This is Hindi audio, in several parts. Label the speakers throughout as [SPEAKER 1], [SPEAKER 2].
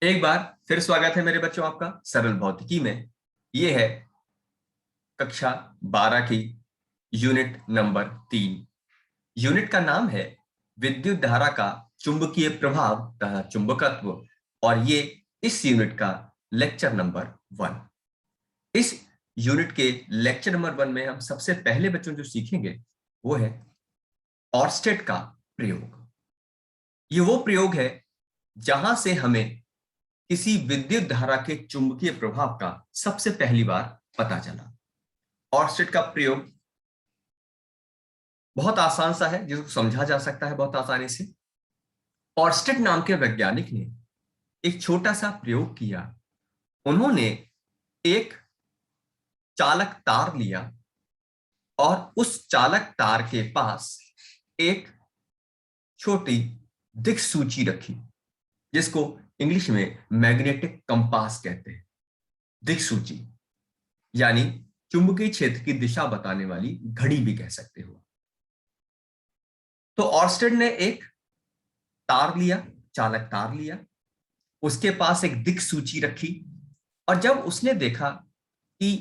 [SPEAKER 1] एक बार फिर स्वागत है मेरे बच्चों आपका सरल भौतिकी में। ये है कक्षा 12 की यूनिट नंबर 3। यूनिट का नाम है विद्युत धारा का चुंबकीय प्रभाव तथा चुंबकत्व और ये इस यूनिट का लेक्चर नंबर 1। इस यूनिट के लेक्चर नंबर 1 में हम सबसे पहले बच्चों जो सीखेंगे वो है ऑर्स्टेड का प्रयोग। ये वो प्रयोग है जहां से हमें किसी विद्युत धारा के चुंबकीय प्रभाव का सबसे पहली बार पता चला। ऑर्स्टेड का प्रयोग बहुत आसान सा है जिसको समझा जा सकता है बहुत आसानी से। ऑर्स्टेड नाम के वैज्ञानिक ने एक छोटा सा प्रयोग किया। उन्होंने एक चालक तार लिया और उस चालक तार के पास एक छोटी दिक्सूची रखी जिसको इंग्लिश में मैग्नेटिक कंपास कहते हैं। दिक्सूची यानी चुंबकीय क्षेत्र की दिशा बताने वाली घड़ी भी कह सकते हो। तो ऑर्स्टेड ने एक तार लिया, चालक तार लिया, उसके पास एक दिक्सूची रखी और जब उसने देखा कि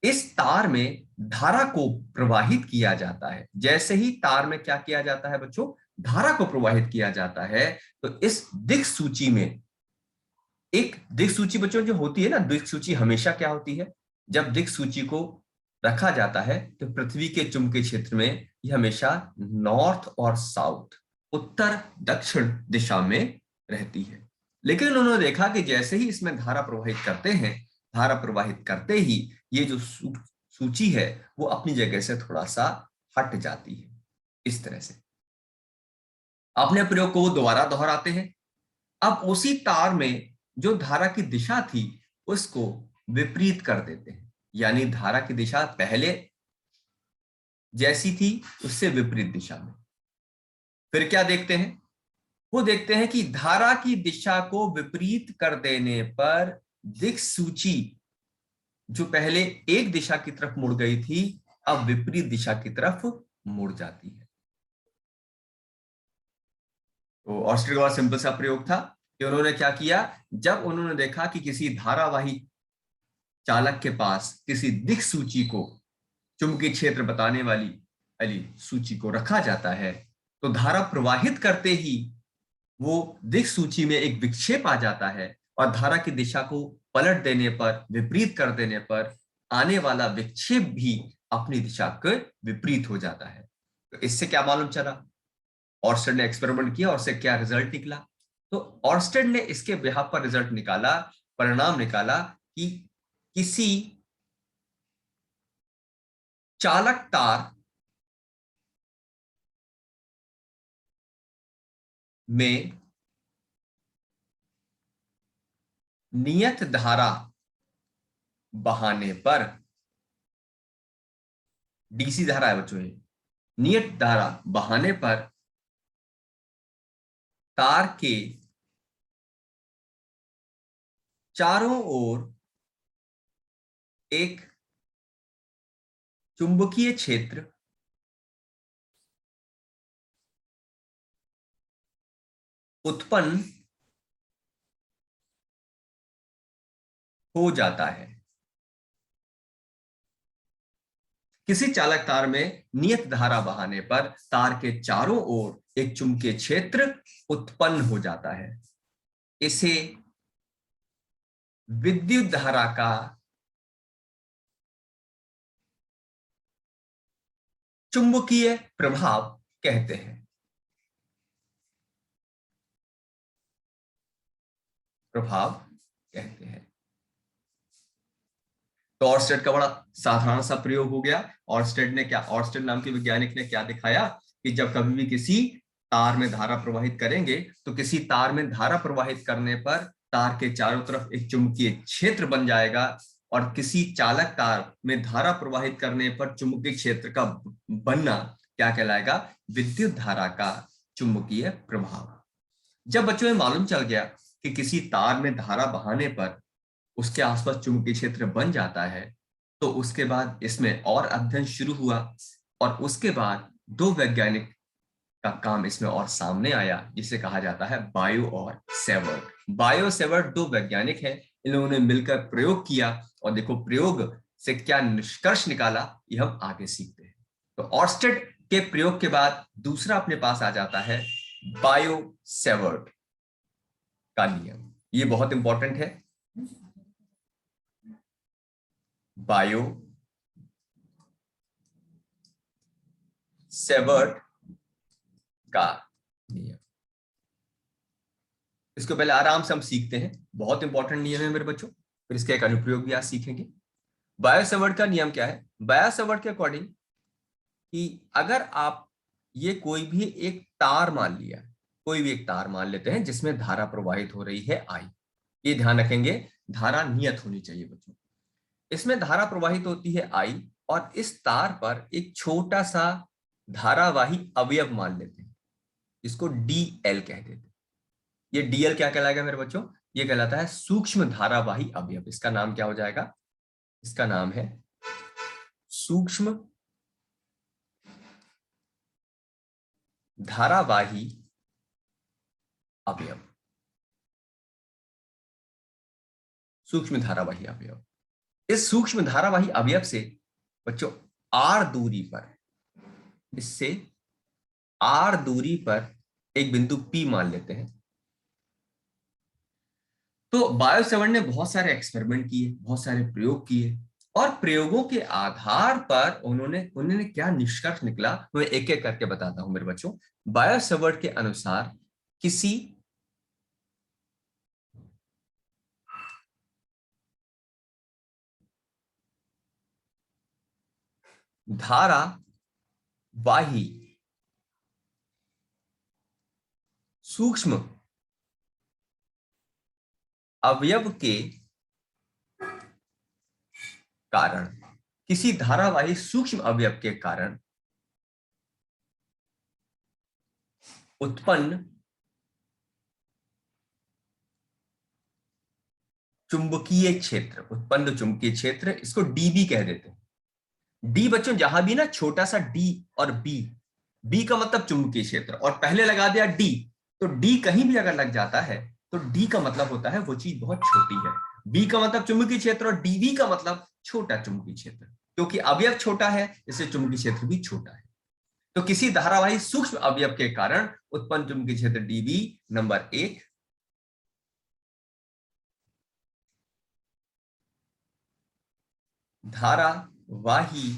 [SPEAKER 1] इस तार में धारा को प्रवाहित किया जाता है, जैसे ही तार में क्या किया जाता है बच्चों, धारा को प्रवाहित किया जाता है, तो इस दिक्सूची में एक दिक्सूची बच्चों जो होती है ना, दिक्सूची हमेशा क्या होती है, जब दिक्सूची को रखा जाता है तो पृथ्वी के चुंबकीय क्षेत्र में यह हमेशा नॉर्थ और साउथ, उत्तर दक्षिण दिशा में रहती है। लेकिन उन्होंने देखा कि जैसे ही इसमें धारा प्रवाहित करते हैं, धारा प्रवाहित करते ही ये जो सूची है वो अपनी जगह से थोड़ा सा हट जाती है। इस तरह से अपने प्रयोग को वो दोबारा दोहराते हैं। अब उसी तार में जो धारा की दिशा थी उसको विपरीत कर देते हैं, यानी धारा की दिशा पहले जैसी थी उससे विपरीत दिशा में। फिर क्या देखते हैं, वो देखते हैं कि धारा की दिशा को विपरीत कर देने पर दिक्सूची जो पहले एक दिशा की तरफ मुड़ गई थी अब विपरीत दिशा की तरफ मुड़ जाती है। तो ऑर्स्टेड का सिंपल सा प्रयोग था कि उन्होंने क्या किया, जब उन्होंने देखा कि किसी धारावाही चालक के पास किसी दिक्सूची को, चुंबकीय क्षेत्र बताने वाली सूची को रखा जाता है, तो धारा प्रवाहित करते ही वो दिक्सूची में एक विक्षेप आ जाता है और धारा की दिशा को पलट देने पर, विपरीत कर देने पर आने वाला विक्षेप भी अपनी दिशा के विपरीत हो जाता है। तो इससे क्या मालूम चला, ऑर्स्टेड ने एक्सपेरिमेंट किया और उससे क्या रिजल्ट निकला। तो ऑर्स्टेड ने इसके बिहाफ पर रिजल्ट निकाला, परिणाम निकाला कि किसी चालक तार में नियत धारा बहाने पर, डीसी धारा है बच्चों, नियत धारा बहाने पर तार के चारों ओर एक चुंबकीय क्षेत्र उत्पन्न हो जाता है। किसी चालक तार में नियत धारा बहाने पर तार के चारों ओर एक चुंबकीय क्षेत्र उत्पन्न हो जाता है। इसे विद्युत धारा का चुंबकीय प्रभाव कहते हैं। प्रभाव कहते हैं। तो ऑर्स्टेड का बड़ा साधारण सा प्रयोग हो गया। ऑर्स्टेड नाम के वैज्ञानिक ने क्या दिखाया कि जब कभी भी किसी तार में धारा प्रवाहित करेंगे तो किसी तार में धारा प्रवाहित करने पर तार के चारों तरफ एक चुंबकीय क्षेत्र बन जाएगा और किसी चालक तार में धारा प्रवाहित करने पर चुंबकीय क्षेत्र का बनना क्या कहलाएगा, विद्युत धारा का चुंबकीय प्रभाव। जब बच्चों में मालूम चल गया कि किसी तार में धारा बहाने पर उसके आसपास चुंबकीय क्षेत्र बन जाता है, तो उसके बाद इसमें और अध्ययन शुरू हुआ और उसके बाद दो वैज्ञानिक का काम इसमें और सामने आया, जिसे कहा जाता है बायो और सेवर्ट। बायो सेवर्ट दो वैज्ञानिक हैं, इन लोगों ने मिलकर प्रयोग किया और देखो प्रयोग से क्या निष्कर्ष निकाला, ये हम आगे सीखते हैं। तो ऑर्स्टेड के प्रयोग के बाद दूसरा अपने पास आ जाता है बायो सेवर्ट का नियम। ये बहुत इंपॉर्टेंट है, बायो सेवर्ट का नियम। इसको पहले आराम से हम सीखते हैं, बहुत इंपॉर्टेंट नियम है मेरे बच्चों, फिर इसका एक अनुप्रयोग भी आज सीखेंगे। बायो सेवर्ट का नियम क्या है? बायो सेवर्ट के अकॉर्डिंग कि अगर आप ये कोई भी एक तार मान लिया, कोई भी एक तार मान लेते हैं जिसमें धारा प्रवाहित हो रही है आई, ये ध्यान रखेंगे धारा नियत होनी चाहिए बच्चों। इसमें धारा प्रवाहित होती है आई और इस तार पर एक छोटा सा धारावाही अवयव मान लेते हैं, इसको डीएल कह देते हैं। ये डीएल क्या कहलाएगा मेरे बच्चों? ये कहलाता है सूक्ष्म धारावाही अवयव। इसका नाम क्या हो जाएगा? इसका नाम है सूक्ष्म धारावाही अवयव। सूक्ष्म धारावाही अवयव। इस सूक्ष्म धारावाही अवयव से बच्चों आर दूरी पर, इससे आर दूरी पर एक बिंदु पी मान लेते हैं। तो बायो सेवर्ट ने बहुत सारे एक्सपेरिमेंट किए, बहुत सारे प्रयोग किए और प्रयोगों के आधार पर उन्होंने उन्होंने क्या निष्कर्ष निकला, मैं एक एक करके बताता हूं मेरे बच्चों। बायो सेवर्ट के अनुसार किसी धारावाही सूक्ष्म अवयव के कारण, किसी धारावाही सूक्ष्म अवयव के कारण उत्पन्न चुंबकीय क्षेत्र, उत्पन्न चुंबकीय क्षेत्र, इसको डीबी कह देते हैं। डी बच्चों जहां भी ना छोटा सा डी और बी, बी का मतलब चुंबकीय क्षेत्र और पहले लगा दिया डी, तो डी कहीं भी अगर लग जाता है तो डी का मतलब होता है वो चीज बहुत छोटी है। बी का मतलब चुंबकीय क्षेत्र और डीबी का मतलब छोटा चुंबकीय क्षेत्र, क्योंकि अवयव छोटा है इसलिए चुंबकीय क्षेत्र भी छोटा है। तो किसी धारावाही सूक्ष्म अवयव के कारण उत्पन्न चुंबकीय क्षेत्र डीबी नंबर 1। धारावाही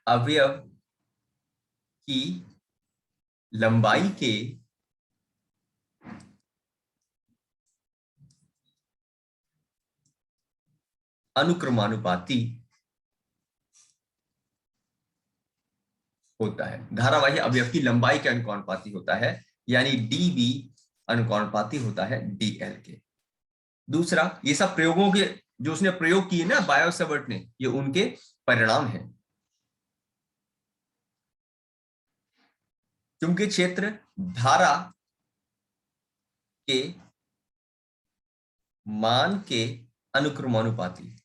[SPEAKER 1] अवयव की लंबाई के अनुक्रमानुपाती होता है। धारावाही अवयव की लंबाई के अनुक्रमानुपाती होता है, यानी डीबी अनुक्रमानुपाती होता है डीएल के। दूसरा, ये सब प्रयोगों के जो उसने प्रयोग किए ना बायो सेवर्ट ने, ये उनके परिणाम हैं। चुंबकीय क्षेत्र धारा के मान के अनुक्रमानुपाती,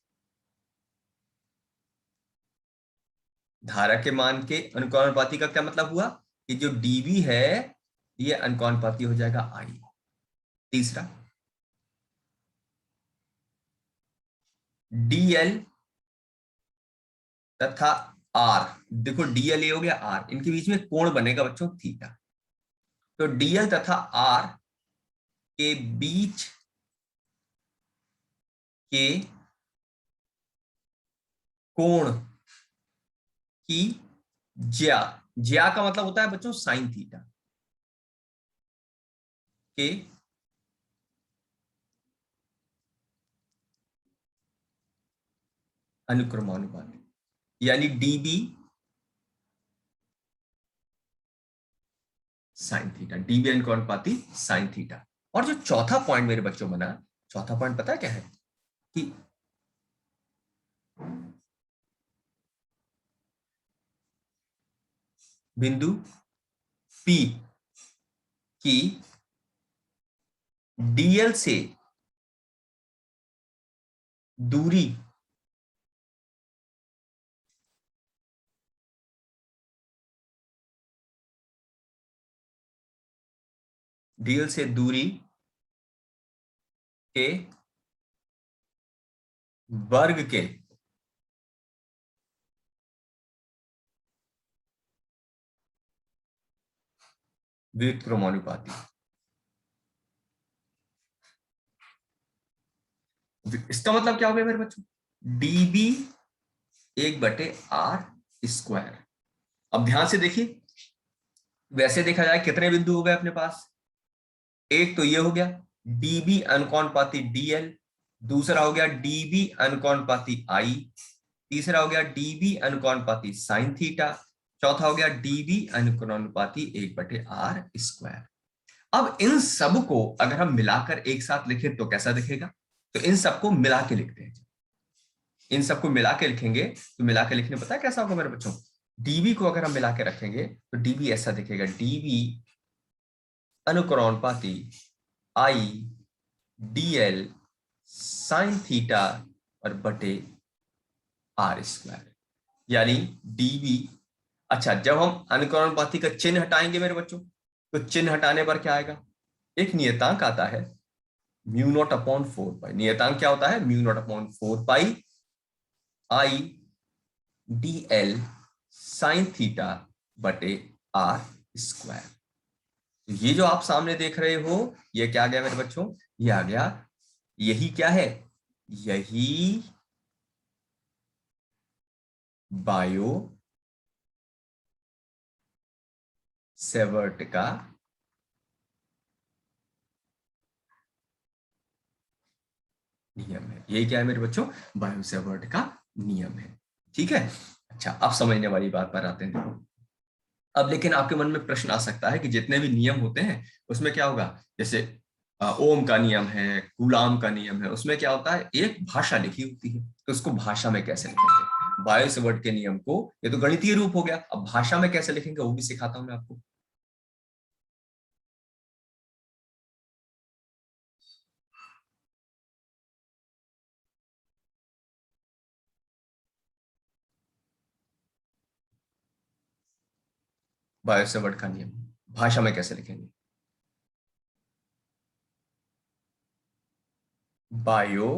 [SPEAKER 1] धारा के मान के अनुक्रमानुपाती का क्या मतलब हुआ कि जो डीबी है ये अनुक्रमानुपाती हो जाएगा आई। तीसरा, डीएल तथा आर, देखो डीएल ये हो गया आर, इनके बीच में कोण बनेगा बच्चों थीटा। तो डीएल तथा आर के बीच के कोण की ज्या, ज्या का मतलब होता है बच्चों साइन थीटा के अनुक्रमानुपाती, यानी डीबी साइन थीटा, डीबी अनुक्रमानुपाती साइन थीटा। और जो चौथा पॉइंट मेरे बच्चों बना, चौथा पॉइंट पता है क्या है कि बिंदु पी की डीएल से दूरी डीएल से दूरी के वर्ग के व्युत्क्रमानुपाती। इसका मतलब क्या हो गया मेरे बच्चों? DB 1/r²। अब ध्यान से देखिए, वैसे देखा जाए कितने बिंदु हो गए अपने पास? एक तो ये हो गया डीबी अनुपाती डीएल, दूसरा हो गया डीबी अनुपाती आई, तीसरा हो गया डीबी अनुपाती साइन थीटा, चौथा हो गया डीबी अनुपाती 1/r²। अब इन सब को अगर हम मिलाकर एक साथ लिखें तो कैसा दिखेगा? तो इन सबको मिला के लिखते हैं। इन सबको मिला के लिखेंगे तो मिला के लिखने पता है कैसा होगा मेरे बच्चों? डीबी को अगर हम मिला के रखेंगे तो डीबी ऐसा दिखेगा, डीबी अनुक्रमानुपाती आई डीएल साइन थीटा और बटे r²। यानी डीबी, अच्छा जब हम अनुक्रमानुपाती का चिन्ह हटाएंगे मेरे बच्चों, तो चिन्ह हटाने पर क्या आएगा? एक नियतांक आता है μ0/4 पाई। नियतांक क्या होता है? μ0/4 pi I D L sine theta बटे r²। ये जो आप सामने देख रहे हो, ये क्या आ गया मेरे बच्चों? ये आ गया, यही क्या है? यही बायो सेवर्ट का नियम है। यही क्या है मेरे बच्चों? बायो सेवर्ट का नियम है। ठीक है, अच्छा अब समझने वाली बात पर आते हैं। देखो अब लेकिन आपके मन में प्रश्न आ सकता है कि जितने भी नियम होते हैं उसमें क्या होगा? जैसे ओम का नियम है, कूलाम का नियम है, उसमें क्या होता है? एक भाषा लिखी होती है, तो उसको भाषा में कैसे लिखेंगे? बायो सेवर्ट के नियम को, ये तो गणितीय रूप हो गया, अब भाषा में कैसे लिखेंगे वो भी सिखाता हूं मैं आपको। बायो सेवर्ट का नियम भाषा में कैसे लिखेंगे? बायो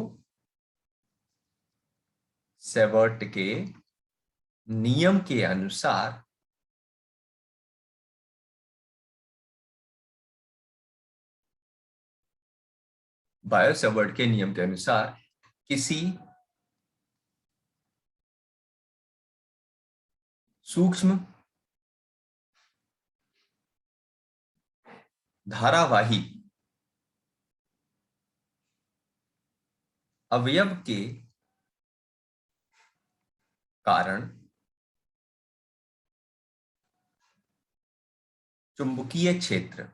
[SPEAKER 1] सेवर्ट के नियम के अनुसार बायो सेवर्ट के नियम के अनुसार किसी सूक्ष्म धारावाही अवयव के कारण चुंबकीय क्षेत्र,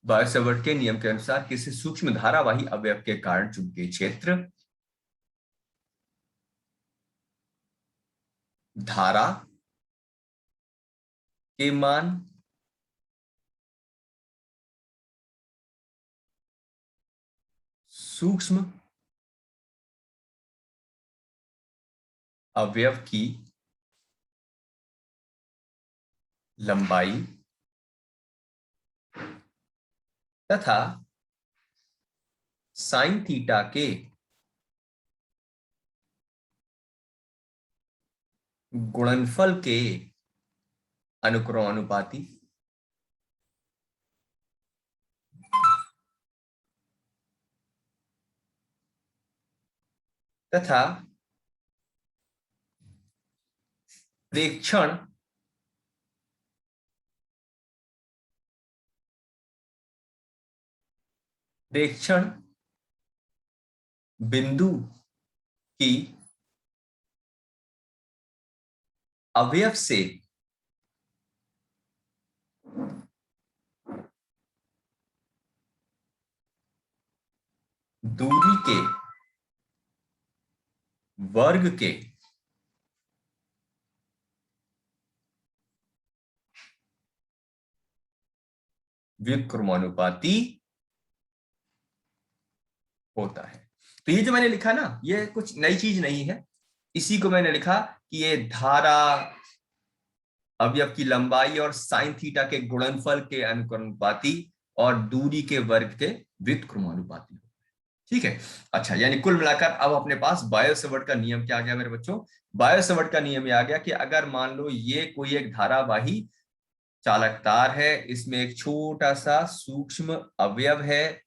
[SPEAKER 1] बायो सेवर्ट के नियम के अनुसार किसी सूक्ष्म धारावाही अवयव के कारण चुंबकीय क्षेत्र धारा के मान सूक्ष्म अवयव की लंबाई तथा साइन थीटा के गुणनफल के अनुक्रमानुपाती तथा प्रेक्षण प्रेक्षण बिंदु की अवयव से दूरी के वर्ग के व्युत्क्रमानुपाती होता है। तो ये जो मैंने लिखा ना, ये कुछ नई चीज नहीं है, इसी को मैंने लिखा कि ये धारा अवयव की लंबाई और साइन थीटा के गुणनफल के अनुपाती और दूरी के वर्ग के व्युत्क्रमानुपाती। ठीक है। अच्छा, यानी कुल मिलाकर अब अपने पास बायो सेवर्ट का नियम क्या आ गया मेरे बच्चों? बायो सेवर्ट का नियम ये आ गया कि अगर मान लो ये कोई एक धारावाही चालक तार है, इसमें एक छोटा सा सूक्ष्म अवयव है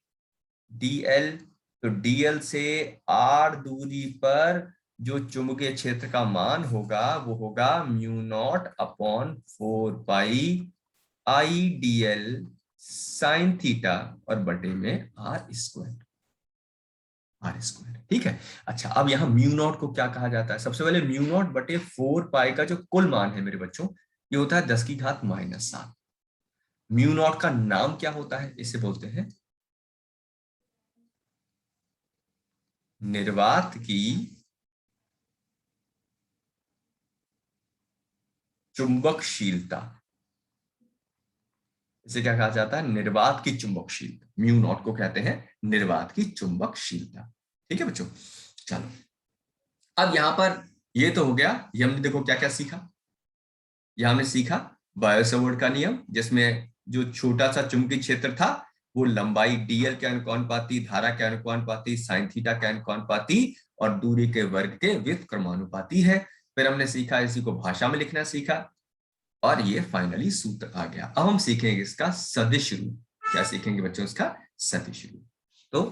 [SPEAKER 1] dl, तो dl से r दूरी पर जो चुंबकीय क्षेत्र का मान होगा वो होगा म्यू नॉट अपॉन 4 पाई आई dl साइन थीटा और बटे में r स्क्वायर। ठीक है। अच्छा, अब यहां म्यू नॉट को क्या कहा जाता है? सबसे पहले म्यू नॉट बटे 4 पाई का जो कुल मान है मेरे बच्चों, ये होता है 10⁻⁻⁷। म्यू नॉट का नाम क्या होता है? इसे बोलते हैं निर्वात की चुंबकशीलता। इसे क्या कहा जाता है? निर्वात की चुंबकशीलता। म्यू नॉट को कहते हैं निर्वात की चुंबकशीलता। ठीक है बच्चों, चलो अब यहां पर ये तो हो गया, ये हमने देखो क्या क्या सीखा। यहां हमने सीखा बायो सेवर्ट का नियम, जिसमें जो छोटा सा चुंबकीय क्षेत्र था वो लंबाई dl के अनुपाती, धारा के अनुपाती, साइन थीटा के अनुपाती और दूरी के वर्ग के व्युत्क्रमानुपाती है। फिर हमने सीखा इसी को भाषा में लिखना सीखा, और ये फाइनली सूत्र आ गया। अब हम सीखेंगे इसका सदिश रूप। क्या सीखेंगे बच्चों? इसका सदिश रूप। तो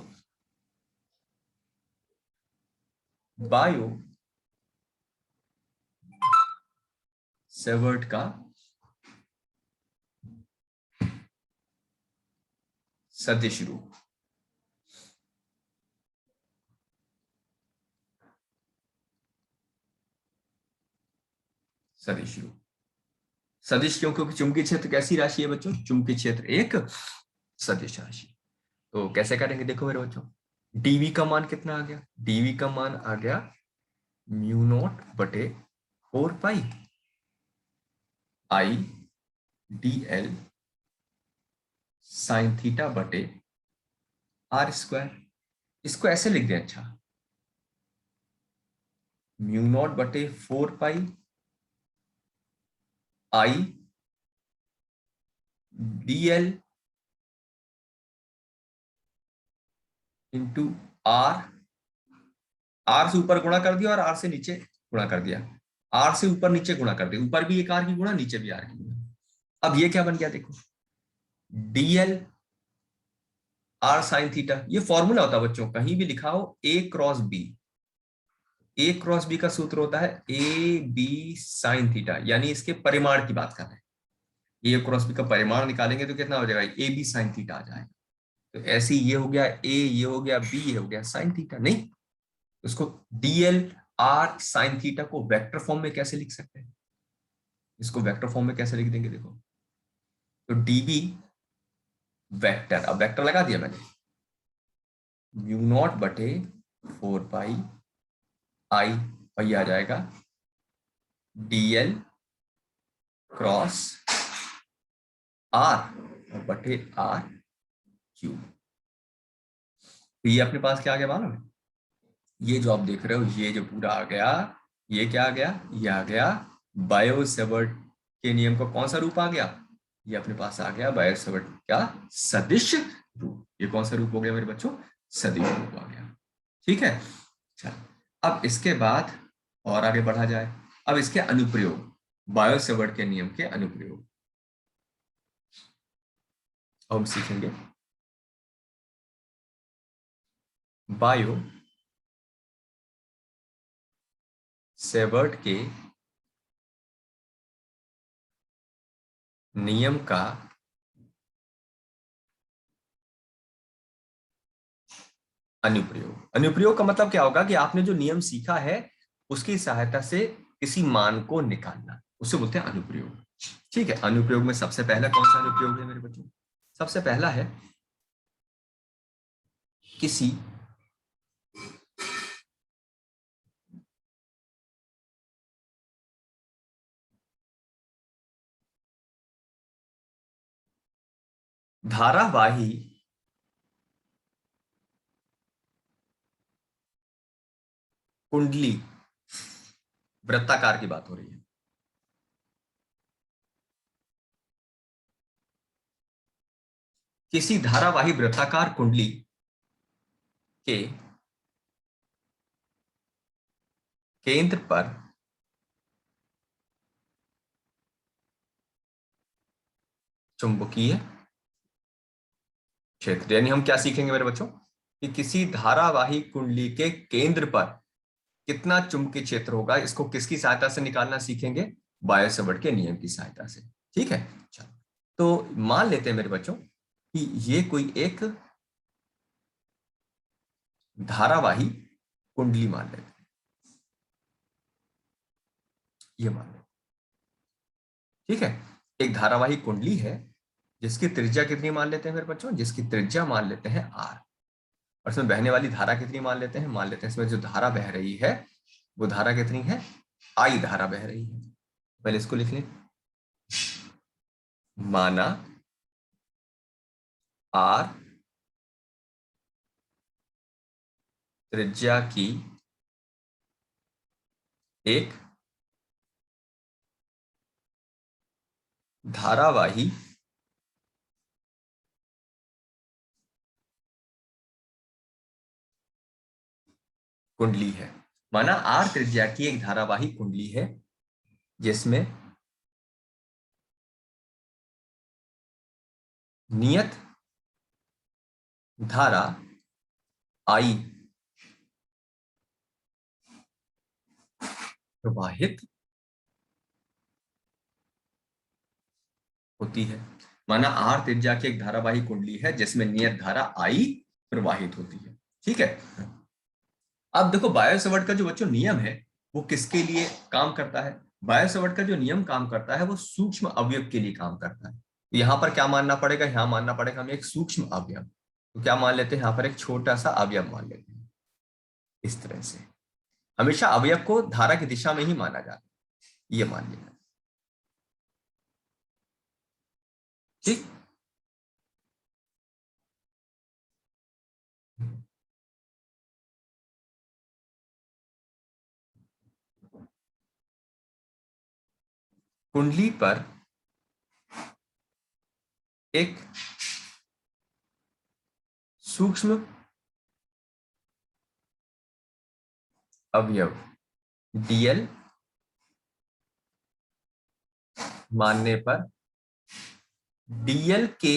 [SPEAKER 1] बायो सेवर्ट का सदिश रूप। सदिश रूप, सदिश क्यों? क्योंकि चुंबकीय क्षेत्र कैसी राशि है बच्चों? चुंबकीय क्षेत्र एक सदिश राशि। तो कैसे करेंगे देखो मेरे बच्चों, डीवी का मान कितना आ गया? डीवी का मान आ गया म्यू नॉट बटे 4 pi I D L sine theta बटे r स्क्वायर। इसको ऐसे लिख दें, अच्छा, म्यू नॉट बटे 4 pi I D L into R. R से ऊपर गुणा कर दिया और आर से नीचे गुणा कर दिया। आर से ऊपर नीचे गुणा कर दिया, ऊपर भी एक आर की गुणा, नीचे भी आर की गुणा। अब ये क्या बन गया देखो, डीएल आर साइन थीटा। ये फॉर्मूला होता है बच्चों, कहीं भी लिखा हो ए क्रॉस बी। ए क्रॉस बी का सूत्र होता है ए बी साइन थीटा, यानी इसके परिमाण की बात कर रहे हैं। ए क्रॉस बी का परिमाण निकालेंगे तो कितना हो जाएगा? ए बी साइन थीटा आ जाएगा। तो ऐसे ये हो गया ए, ये हो गया बी, ये हो गया साइन थीटा। नहीं, उसको डीएल आर साइन थीटा को वेक्टर फॉर्म में कैसे लिख सकते हैं? इसको वेक्टर फॉर्म में कैसे लिख देंगे देखो, तो डीबी वेक्टर, अब वेक्टर लगा दिया मैंने, म्यू नॉट बटे 4 पाई आई, वही आ जाएगा डीएल क्रॉस आर और बटे आर क्यूब। तो ये अपने पास क्या आ गया मालूम है? ये जो आप देख रहे हो, ये जो पूरा आ गया, ये क्या आ गया? ये आ गया बायो सेवर्ट के नियम का कौन सा रूप आ गया? ये अपने पास आ गया बायो सेवर्ट का सदिश रूप। ये कौन सा रूप हो गया मेरे बच्चों? सदिश रूप आ गया। ठीक है। चल, अब इसके बाद और आगे बढ़ा जाए। अब इसके अनुप्रयोग, बायो सेवर्ट के नियम के अनुप्रयोग हम सीखेंगे। बायो सेवर्ट के नियम का अनुप्रयोग। अनुप्रयोग का मतलब क्या होगा कि आपने जो नियम सीखा है उसकी सहायता से किसी मान को निकालना, उसे बोलते हैं अनुप्रयोग। ठीक है। अनुप्रयोग में सबसे पहला कौन सा अनुप्रयोग है मेरे बच्चों? सबसे पहला है किसी धारावाही कुंडली, वृत्ताकार की बात हो रही है, किसी धारावाही वृत्ताकार कुंडली के केंद्र पर चुंबकीय क्षेत्र, यानी हम क्या सीखेंगे मेरे बच्चों कि किसी धारावाही कुंडली के केंद्र पर कितना चुंबकीय क्षेत्र होगा, इसको किसकी सहायता से निकालना सीखेंगे? बायो-सवर्ट के नियम की सहायता से। ठीक है, चलो तो मान लेते हैं मेरे बच्चों कि ये कोई एक धारावाही कुंडली मान लेते हैं, ये मान लेते हैं। ठीक है, एक धारावाही कुंडली है जिसकी त्रिज्या कितनी मान लेते हैं मेरे बच्चों? जिसकी त्रिज्या मान लेते हैं आर, और इसमें बहने वाली धारा कितनी मान लेते हैं? मान लेते हैं इसमें जो धारा बह रही है वो धारा कितनी है? आई धारा बह रही है। पहले इसको लिख लें, माना आर त्रिज्या की एक धारावाही कुंडली है। माना आर त्रिज्या की एक धारावाही कुंडली है जिसमें नियत धारा आई प्रवाहित होती है। माना आर त्रिज्या की एक धारावाही कुंडली है जिसमें नियत धारा आई प्रवाहित होती है। ठीक है, अब देखो बायो-सवर्ट का जो बच्चों नियम है वो किसके लिए काम करता है? बायो-सवर्ट का जो नियम काम करता है वो सूक्ष्म अवयव के लिए काम करता है। यहां पर क्या मानना पड़ेगा? यहां मानना पड़ेगा हमें एक सूक्ष्म अवयव। तो क्या मान लेते हैं? यहां पर एक छोटा सा अवयव मान लेते हैं। इस तरह से हमेशा अवयव को धारा की दिशा में ही माना जाता है, ये मान लेना। ठीक, कुंडली पर एक सूक्ष्म अवयव डीएल मानने पर डीएल के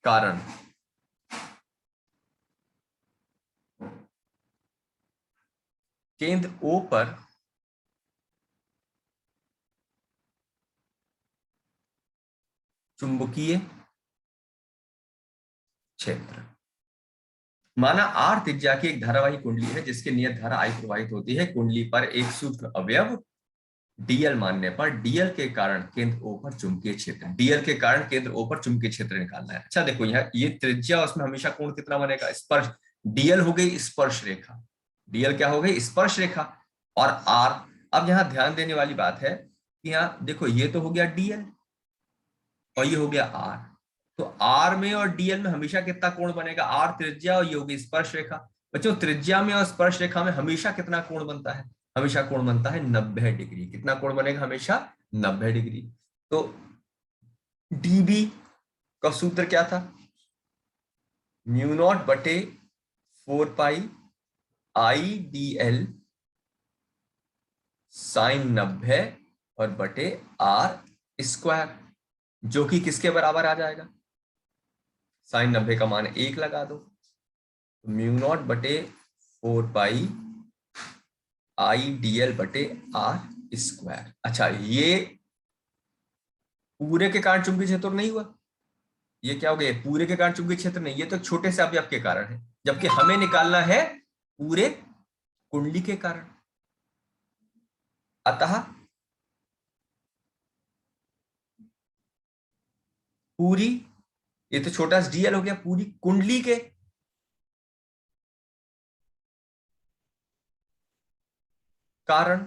[SPEAKER 1] कारण केंद्र ओ पर चुंबकीय क्षेत्र। माना आर त्रिज्या की एक धारावाही कुंडली है जिसकी नियत धारा आई प्रवाहित होती है। कुंडली पर एक सूक्ष्म अवयव डीएल मानने पर डीएल के कारण केंद्र ओ पर चुंबकीय क्षेत्र, डीएल के कारण केंद्र ओ पर चुंबकीय क्षेत्र निकालना है। अच्छा देखो यहाँ ये त्रिज्या, उसमें हमेशा कोण कितना बनेगा? स्पर्श। डीएल हो गई स्पर्श रेखा, डीएल क्या हो गई? स्पर्श रेखा। और आर, अब यहाँ ध्यान देने वाली बात है कि यहाँ देखो ये तो हो गया डीएल और ये हो गया आर। तो आर में और डीएल में हमेशा कितना कोण बनेगा? आर त्रिज्या और ये होगी स्पर्श रेखा। बच्चों त्रिज्या में और स्पर्श रेखा में हमेशा कितना कोण बनता है? हमेशा कोण बनता है 90 डिग्री। कितना कोण बनेगा? हमेशा 90 डिग्री। तो डीबी का सूत्र क्या था? म्यू नॉट बटे 4 pi I D L sign 90 और बटे आर स्क्वायर, जो कि किसके बराबर आ जाएगा? साइन 90 का मान 1 लगा दो, म्यू नॉट बटे 4 पाई आई डी एल बटे आर स्क्वायर। अच्छा, ये पूरे के कारण चुंबकीय क्षेत्र नहीं हुआ, ये क्या हो गया? पूरे के कारण चुंबकीय क्षेत्र नहीं, ये तो छोटे से अवयव के कारण है, जबकि हमें निकालना है पूरे कुंडली के कारण। अतः पूरी, ये तो छोटा सा डीएल हो गया, पूरी कुंडली के कारण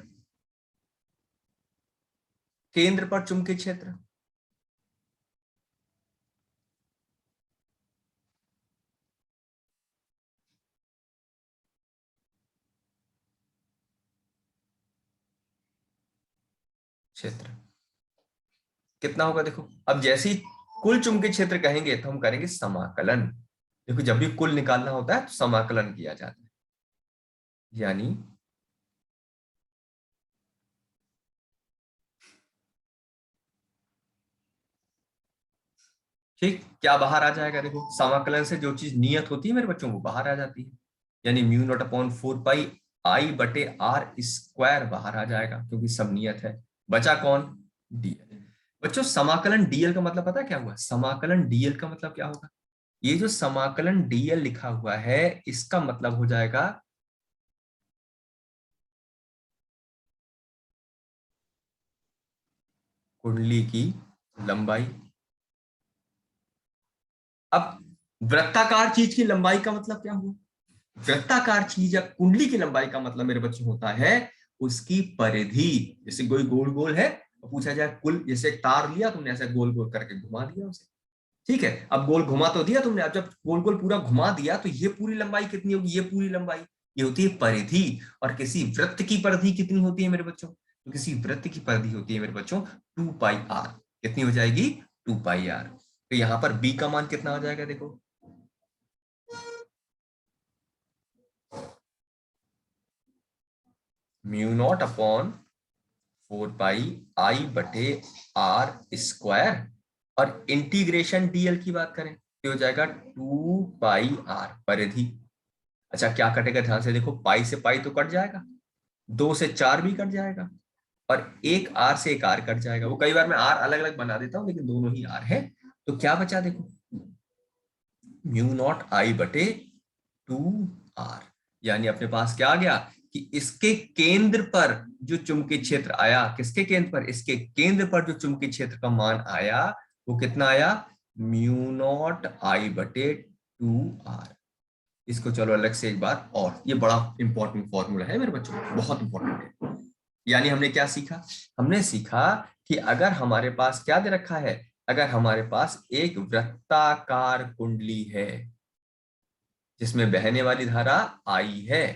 [SPEAKER 1] केंद्र पर चुंबकीय क्षेत्र। क्षेत्र कितना होगा देखो। अब जैसे ही कुल चुंबकीय क्षेत्र कहेंगे तो हम करेंगे समाकलन। देखो जब भी कुल निकालना होता है तो समाकलन किया जाता है, यानी ठीक क्या बाहर आ जाएगा देखो, समाकलन से जो चीज नियत होती है मेरे बच्चों वो बाहर आ जाती है, यानी म्यू नॉट अपॉन 4 पाई आई बटे आर स्क्वायर बाहर आ जाएगा क्योंकि सब नियत है। बचा कौन, डीएल। बच्चों समाकलन डीएल का मतलब पता है क्या हुआ, समाकलन डीएल का मतलब क्या होगा, ये जो समाकलन डीएल लिखा हुआ है इसका मतलब हो जाएगा कुंडली की लंबाई। अब वृत्ताकार चीज की लंबाई का मतलब क्या हुआ, वृत्ताकार चीज या कुंडली की लंबाई का मतलब मेरे बच्चों होता है उसकी परिधि। जैसे कोई गोल गोल है तो पूछा जाए कुल, जैसे एक तार लिया तुमने ऐसे गोल गोल करके घुमा दिया उसे, ठीक है, अब गोल घुमा तो दिया तुमने, अब जब गोल गोल पूरा घुमा दिया तो ये पूरी लंबाई कितनी होगी, ये पूरी लंबाई, ये होती है परिधि। और किसी वृत्त की परिधि कितनी होती है मेरे बच्चों, तो किसी वृत्त की परिधि होती है मेरे बच्चों 2 पाई आर। कितनी हो जाएगी, 2 पाई आर। तो यहां पर बी का मान कितना हो जाएगा देखो, म्यू नॉट अपॉन 4 पाई आई बटे आर स्क्वायर, और इंटीग्रेशन डीएल की बात करें तो हो जाएगा 2 पाई आर परिधि। अच्छा क्या कटेगा ध्यान से देखो, पाई से पाई तो कट जाएगा, 2 से 4 भी कट जाएगा, और एक आर से एक आर कट जाएगा। वो कई बार मैं आर अलग अलग बना देता हूं लेकिन दोनों ही आर है। तो क्या बचा देखो, म्यू नॉट आई बटे 2 आर, यानी अपने पास क्या आ गया कि इसके केंद्र पर जो चुंबकीय क्षेत्र आया, किसके केंद्र पर, इसके केंद्र पर जो चुंबकीय क्षेत्र का मान आया वो कितना आया, म्यू नॉट आई बटे 2 आर। इसको चलो अलग से एक बार, और ये बड़ा इंपॉर्टेंट फॉर्मूला है मेरे बच्चों, बहुत इंपॉर्टेंट है। यानी हमने क्या सीखा, हमने सीखा कि अगर हमारे पास क्या दे रखा है, अगर हमारे पास एक वृत्ताकार कुंडली है जिसमें बहने वाली धारा आई है,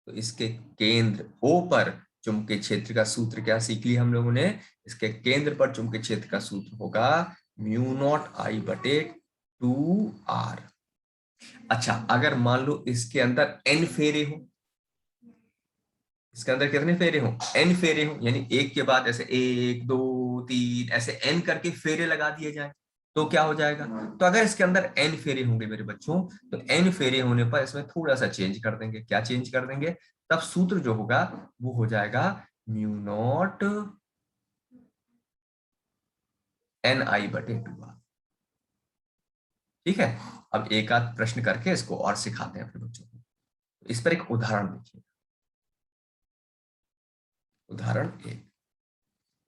[SPEAKER 1] तो इसके केंद्र ओ पर चुंबकीय क्षेत्र का सूत्र क्या सीख लिया हम लोगों ने, इसके केंद्र पर चुंबकीय क्षेत्र का सूत्र होगा म्यू नॉट आई बटे 2 आर। अच्छा अगर मान लो इसके अंदर एन फेरे हो, इसके अंदर कितने फेरे हो, एन फेरे हो, यानी एक के बाद ऐसे 1 2 3 ऐसे एन करके फेरे लगा दिए जाए तो क्या हो जाएगा। तो अगर इसके अंदर एन फेरे होंगे मेरे बच्चों, तो एन फेरे होने पर इसमें थोड़ा सा चेंज कर देंगे, क्या चेंज कर देंगे, तब सूत्र जो होगा वो हो जाएगा म्यू नॉट एन आई बटे 2 आर। ठीक है, अब एक आध प्रश्न करके इसको और सिखाते हैं अपने बच्चों को। इस पर एक उदाहरण देखिए, उदाहरण एक,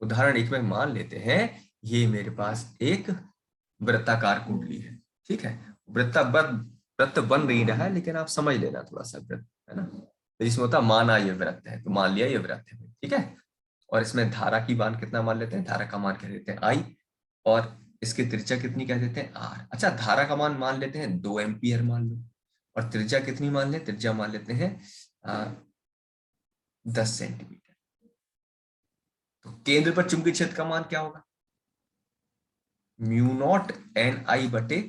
[SPEAKER 1] उदाहरण एक में मान लेते हैं ये मेरे पास एक वृत्ताकार कुंडली है, ठीक है, वृत्त बन नहीं रहा है लेकिन आप समझ लेना थोड़ा सा वृत्त है ना, तो इसमें होता माना ये वृत्त है तो मान लिया ये वृत्त है, ठीक है। और इसमें धारा की मान कितना मान लेते हैं, धारा का मान कह देते हैं आई, और इसकी त्रिज्या कितनी कह देते हैं आर। अच्छा धारा का मान मान लेते हैं 2 एम्पियर मान लो, और त्रिज्या कितनी मान ले, त्रिज्या मान लेते हैं 10 सेंटीमीटर। तो केंद्र पर चुंबकीय क्षेत्र का मान क्या होगा, म्यू नॉट एन आई बटे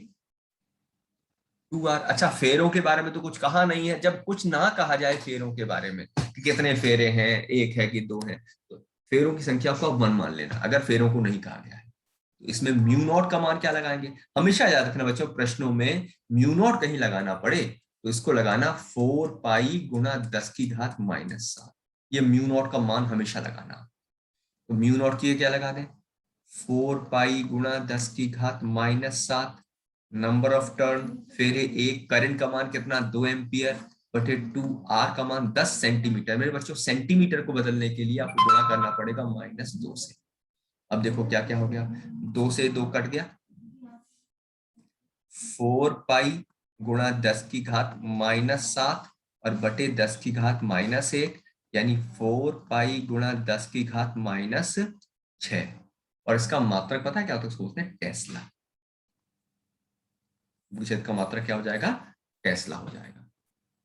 [SPEAKER 1] 2 आर। अच्छा फेरों के बारे में तो कुछ कहा नहीं है, जब कुछ ना कहा जाए फेरों के बारे में कि कितने फेरे हैं, एक है कि दो है, तो फेरों की संख्या को आप 1 मान लेना अगर फेरों को नहीं कहा गया है। तो इसमें म्यू नॉट का मान क्या लगाएंगे, हमेशा याद रखना बच्चों प्रश्नों में म्यू नॉट कहीं लगाना पड़े तो इसको लगाना 4 पाई गुणा 10 की घात -7, ये म्यू नॉट का मान हमेशा लगाना। तो म्यू नॉट की क्या लगा दें, 4 पाई गुणा 10 की घात -7, नंबर ऑफ टर्न फेरे एक, करंट का मान कितना 2 एम्पियर बटे 2, आर का मान 10 सेंटीमीटर। मेरे बच्चों सेंटीमीटर को बदलने के लिए आपको गुणा करना पड़ेगा -2 से। अब देखो क्या क्या हो गया, 2 से 2 कट गया, 4 पाई गुणा 10 की घात -7 और बटे 10 की घात -1, यानी 4 पाई गुणा 10 की घात -6। और इसका मात्रक पता है क्या होता है, उसको बोलते हैं टेस्ला। विषय का मात्रक क्या हो जाएगा, टेस्ला हो जाएगा।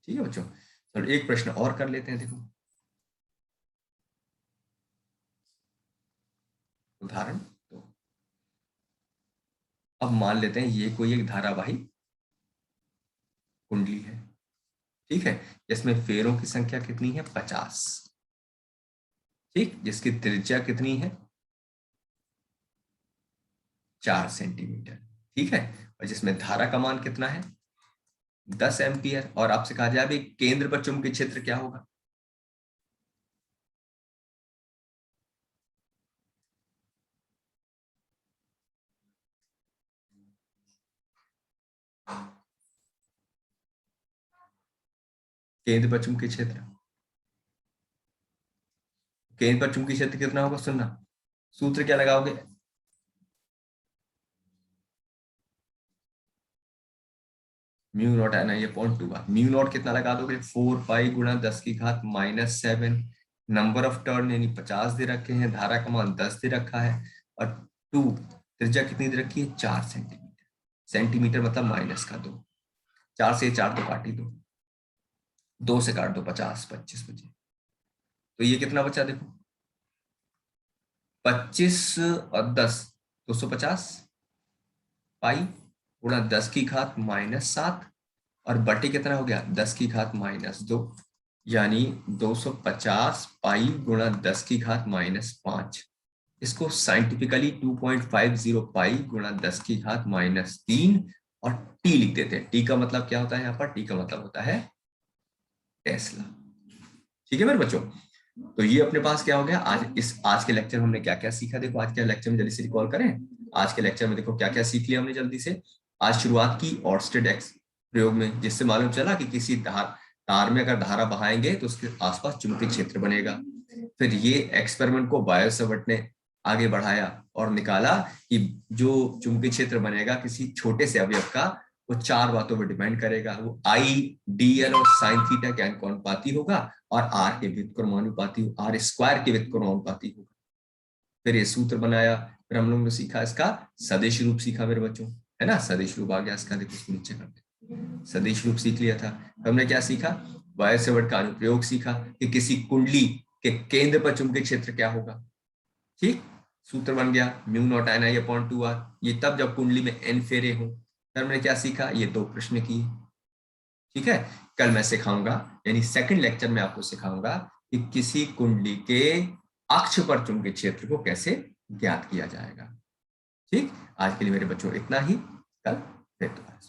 [SPEAKER 1] ठीक है बच्चों, चलो एक प्रश्न और कर लेते हैं, देखो उदाहरण 2। अब मान लेते हैं ये कोई एक धारावाही कुंडली है, ठीक है, जिसमें फेरों की संख्या कितनी है? 50, ठीक, जिसकी त्रिज्या कितनी है? 4 सेंटीमीटर, ठीक है, और जिसमें धारा का मान कितना है? 10 एम्पियर। और आपसे कहा जाए अभी केंद्र पर चुंबकीय क्षेत्र क्या होगा? केंद्र पर चुंबकीय क्षेत्र, केंद्र पर चुंबकीय क्षेत्र कितना होगा? सुनना, सूत्र क्या लगाओगे? Mu naught N I upon 2 R. Mu naught कितना लगा दोगे? 4 पाई गुणा 10 की घात -7। नंबर ऑफ टर्न यानी 50 दे रखे हैं, धारा का मान 10 दे रखा है, और 2 त्रिज्या कितनी दे रखी है? 4 सेंटीमीटर। सेंटीमीटर मतलब -2। 4 से 4 तो काट ही दो, 2 से काट दो, 50 25 बचे। तो ये कितना बचा देखो, 25 और 10 250 पाई गुणा 10 की घात -7, और बटे कितना हो गया? 10 की घात -2, यानी 250 पाई गुणा 10 की घात -5। इसको साइंटिफिकली 2.50 पाई गुणा 10 की घात -3 और टी लिख देते हैं। टी का मतलब क्या होता है? यहाँ पर टी का मतलब होता है टेस्ला। ठीक है मेरे बच्चों, तो ये अपने पास क्या हो गया आज के लेक्चर में हमने क्या क्या सीखा। देखो आज के लेक्चर में जल्दी से रिकॉल करें। आज के लेक्चर में देखो क्या क्या सीख लिया हमने जल्दी से। आज शुरुआत की ऑर्स्टेड एक्स प्रयोग में, जिससे मालूम चला कि किसी तार में अगर धारा बहाएंगे तो उसके आसपास चुंबकीय क्षेत्र बनेगा। फिर ये एक्सपेरिमेंट को बायो सेवर्ट ने आगे बढ़ाया और निकाला कि जो चुंबकीय क्षेत्र बनेगा किसी छोटे से अवयव का, वो 4 बातों पर डिपेंड करेगा। वो आई, डी एल और साइन थीटा के अनुपाती होगा, और आर के व्युत्क्रमानुपाती, आर स्क्वायर के व्युत्क्रमानुपाती होगा। फिर ये सूत्र बनाया, फिर हम लोगों ने सीखा इसका सदिश रूप सीखा मेरे बच्चों, है ना। सदिश रूप आ गया इसका, देखो इसको नीचे करते, सदिश रूप सीख लिया था। हमने क्या सीखा? बायो सेवर्ट का अनुप्रयोग सीखा कि किसी कुंडली के केंद्र पर चुंबकीय क्षेत्र क्या होगा, ठीक। सूत्र बन गया mu naught N I upon 2 R. ये तब जब कुंडली में एन फेरे हो। फिर हमने क्या सीखा? ये 2 प्रश्न किए, ठीक है। कल मैं सिखाऊंगा, यानी सेकंड लेक्चर में आपको सिखाऊंगा कि किसी कुंडली के अक्ष पर चुंबकीय क्षेत्र को कैसे ज्ञात किया जाएगा। ठीक, आज के लिए मेरे बच्चों इतना ही। कल फिर दोबारा